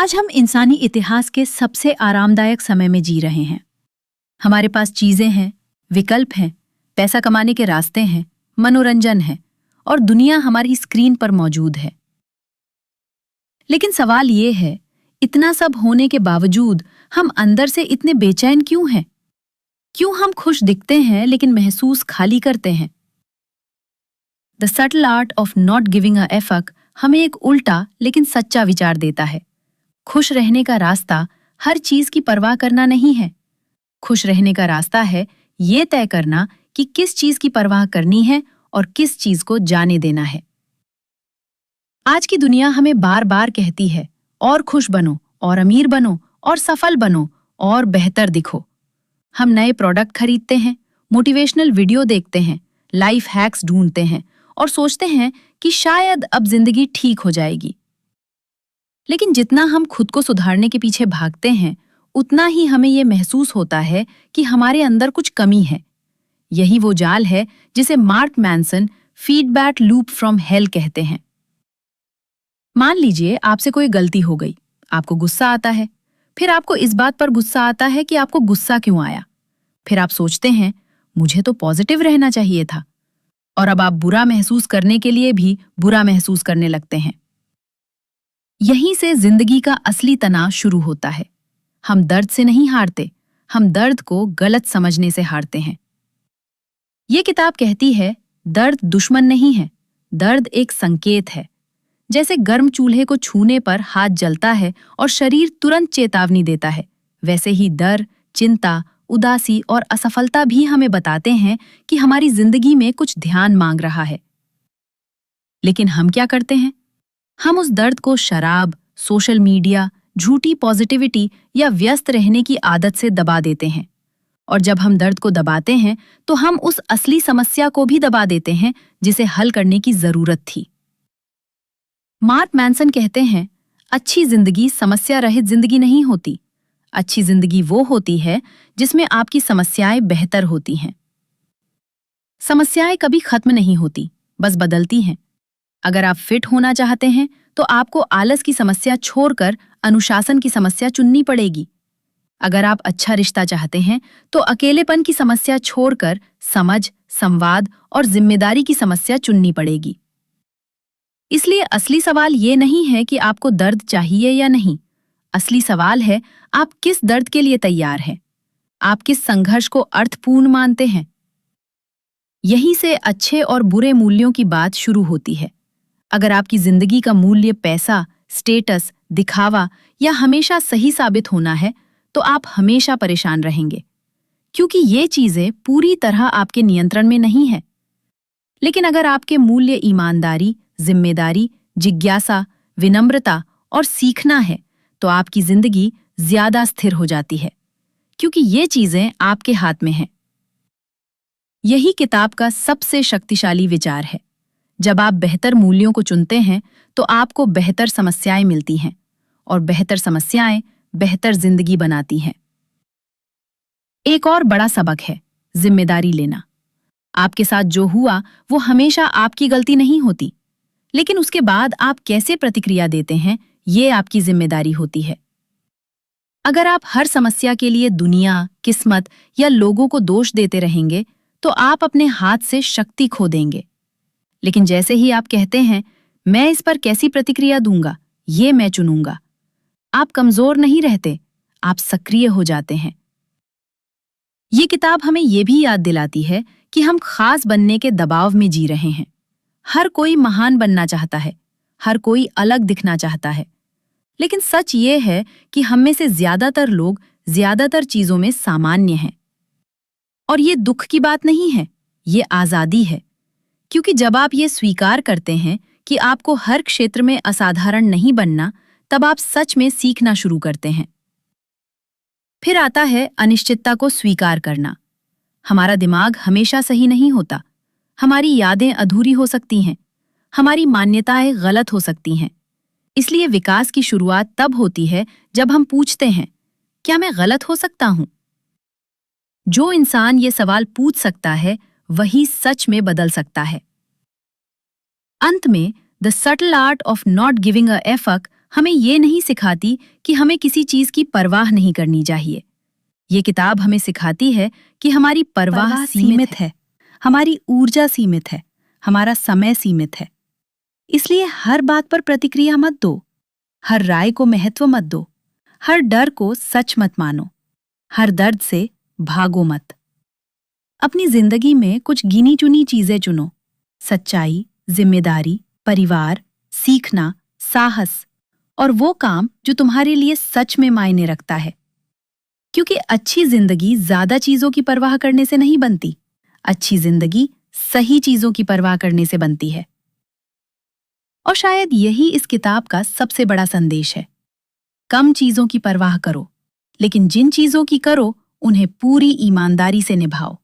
आज हम इंसानी इतिहास के सबसे आरामदायक समय में जी रहे हैं। हमारे पास चीजें हैं, विकल्प हैं, पैसा कमाने के रास्ते हैं, मनोरंजन है और दुनिया हमारी स्क्रीन पर मौजूद है। लेकिन सवाल ये है, इतना सब होने के बावजूद हम अंदर से इतने बेचैन क्यों हैं? क्यों हम खुश दिखते हैं लेकिन महसूस खाली करते हैं? The subtle art of not giving a fuck हमें एक उल्टा लेकिन सच्चा विचार देता है। खुश रहने का रास्ता हर चीज की परवाह करना नहीं है। खुश रहने का रास्ता है ये तय करना कि किस चीज की परवाह करनी है और किस चीज को जाने देना है। आज की दुनिया हमें बार बार कहती है, और खुश बनो, और अमीर बनो, और सफल बनो, और बेहतर दिखो। हम नए प्रोडक्ट खरीदते हैं, मोटिवेशनल वीडियो देखते हैं, लाइफ हैक्स ढूंढते हैं और सोचते हैं कि शायद अब जिंदगी ठीक हो जाएगी। लेकिन जितना हम खुद को सुधारने के पीछे भागते हैं, उतना ही हमें यह महसूस होता है कि हमारे अंदर कुछ कमी है। यही वो जाल है जिसे mark Manson feedback loop from hello कहते हैं। मान लीजिए आपसे कोई गलती हो गई, आपको गुस्सा आता है, फिर आपको इस बात पर गुस्सा आता है कि आपको गुस्सा क्यों आया। फिर आप सोचते हैं, मुझे तो पॉजिटिव रहना चाहिए था, और अब आप बुरा महसूस करने के लिए भी बुरा महसूस करने लगते हैं। यहीं से जिंदगी का असली तनाव शुरू होता है। हम दर्द से नहीं हारते, हम दर्द को गलत समझने से हारते हैं। ये किताब कहती है, दर्द दुश्मन नहीं है, दर्द एक संकेत है। जैसे गर्म चूल्हे को छूने पर हाथ जलता है और शरीर तुरंत चेतावनी देता है, वैसे ही डर, चिंता, उदासी और असफलता भी हमें बताते हैं कि हमारी जिंदगी में कुछ ध्यान मांग रहा है। लेकिन हम क्या करते हैं? हम उस दर्द को शराब, सोशल मीडिया, झूठी पॉजिटिविटी या व्यस्त रहने की आदत से दबा देते हैं। और जब हम दर्द को दबाते हैं तो हम उस असली समस्या को भी दबा देते हैं जिसे हल करने की जरूरत थी। मार्क मैनसन कहते हैं, अच्छी जिंदगी समस्या रहित जिंदगी नहीं होती। अच्छी जिंदगी वो होती है जिसमें आपकी समस्याएं बेहतर होती हैं। समस्याएं कभी खत्म नहीं होती, बस बदलती हैं। अगर आप फिट होना चाहते हैं तो आपको आलस की समस्या छोड़कर अनुशासन की समस्या चुननी पड़ेगी। अगर आप अच्छा रिश्ता चाहते हैं तो अकेलेपन की समस्या छोड़कर समझ, संवाद और जिम्मेदारी की समस्या चुननी पड़ेगी। इसलिए असली सवाल ये नहीं है कि आपको दर्द चाहिए या नहीं। असली सवाल है, आप किस दर्द के लिए तैयार हैं? आप किस संघर्ष को अर्थपूर्ण मानते हैं? यहीं से अच्छे और बुरे मूल्यों की बात शुरू होती है। अगर आपकी जिंदगी का मूल्य पैसा, स्टेटस, दिखावा या हमेशा सही साबित होना है, तो आप हमेशा परेशान रहेंगे, क्योंकि ये चीजें पूरी तरह आपके नियंत्रण में नहीं है। लेकिन अगर आपके मूल्य ईमानदारी, जिम्मेदारी, जिज्ञासा, विनम्रता और सीखना है, तो आपकी जिंदगी ज्यादा स्थिर हो जाती है, क्योंकि ये चीजें आपके हाथ में हैं। यही किताब का सबसे शक्तिशाली विचार है। जब आप बेहतर मूल्यों को चुनते हैं तो आपको बेहतर समस्याएं मिलती हैं, और बेहतर समस्याएं बेहतर जिंदगी बनाती हैं। एक और बड़ा सबक है जिम्मेदारी लेना। आपके साथ जो हुआ वो हमेशा आपकी गलती नहीं होती, लेकिन उसके बाद आप कैसे प्रतिक्रिया देते हैं, ये आपकी जिम्मेदारी होती है। अगर आप हर समस्या के लिए दुनिया, किस्मत या लोगों को दोष देते रहेंगे तो आप अपने हाथ से शक्ति खो देंगे। लेकिन जैसे ही आप कहते हैं, मैं इस पर कैसी प्रतिक्रिया दूंगा, ये मैं चुनूंगा, आप कमजोर नहीं रहते, आप सक्रिय हो जाते हैं। ये किताब हमें ये भी याद दिलाती है कि हम खास बनने के दबाव में जी रहे हैं। हर कोई महान बनना चाहता है, हर कोई अलग दिखना चाहता है, लेकिन सच ये है कि हम में से ज्यादातर लोग ज्यादातर चीजों में सामान्य हैं। और ये दुख की बात नहीं है, ये आजादी है। क्योंकि जब आप ये स्वीकार करते हैं कि आपको हर क्षेत्र में असाधारण नहीं बनना, तब आप सच में सीखना शुरू करते हैं। फिर आता है अनिश्चितता को स्वीकार करना। हमारा दिमाग हमेशा सही नहीं होता। हमारी यादें अधूरी हो सकती हैं, हमारी मान्यताएं गलत हो सकती हैं। इसलिए विकास की शुरुआत तब होती है जब हम पूछते हैं, क्या मैं गलत हो सकता हूं? जो इंसान ये सवाल पूछ सकता है, वही सच में बदल सकता है। अंत में the subtle art of not giving a fuck हमें ये नहीं सिखाती कि हमें किसी चीज की परवाह नहीं करनी चाहिए। ये किताब हमें सिखाती है कि हमारी परवाह सीमित है, हमारी ऊर्जा सीमित है, हमारा समय सीमित है। इसलिए हर बात पर प्रतिक्रिया मत दो, हर राय को महत्व मत दो, हर डर को सच मत मानो, हर दर्द से भागो मत। अपनी जिंदगी में कुछ गिनी चुनी चीजें चुनो। सच्चाई, जिम्मेदारी, परिवार, सीखना, साहस और वो काम जो तुम्हारे लिए सच में मायने रखता है। क्योंकि अच्छी जिंदगी ज्यादा चीजों की परवाह करने से नहीं बनती, अच्छी जिंदगी सही चीजों की परवाह करने से बनती है। और शायद यही इस किताब का सबसे बड़ा संदेश है। कम चीजों की परवाह करो, लेकिन जिन चीजों की करो उन्हें पूरी ईमानदारी से निभाओ।